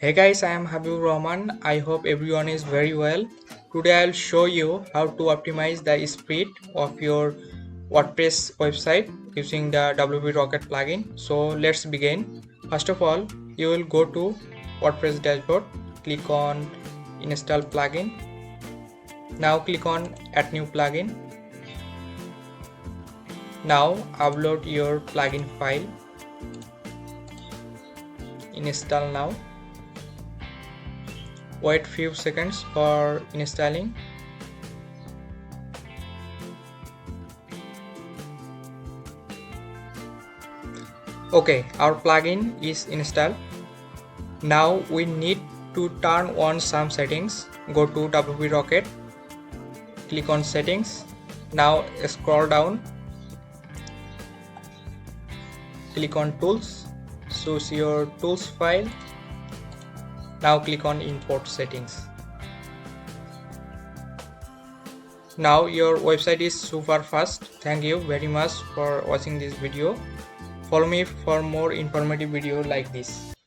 Hey guys, I am Habibur Rahman. I hope everyone is very well. Today I'll show you how to optimize the speed of your WordPress website using the WP Rocket plugin. So let's begin. First of all, you will go to WordPress dashboard, click on install plugin. Now click on add new plugin. Now upload your plugin file. Install now. Wait few seconds for installing. Okay, our plugin is installed. Now we need to turn on some settings. Go to WP Rocket, click on settings. Now scroll down, click on tools, choose your tools file. Now click on import settings. Now your website is super fast. Thank you very much for watching this video. Follow me for more informative video like this.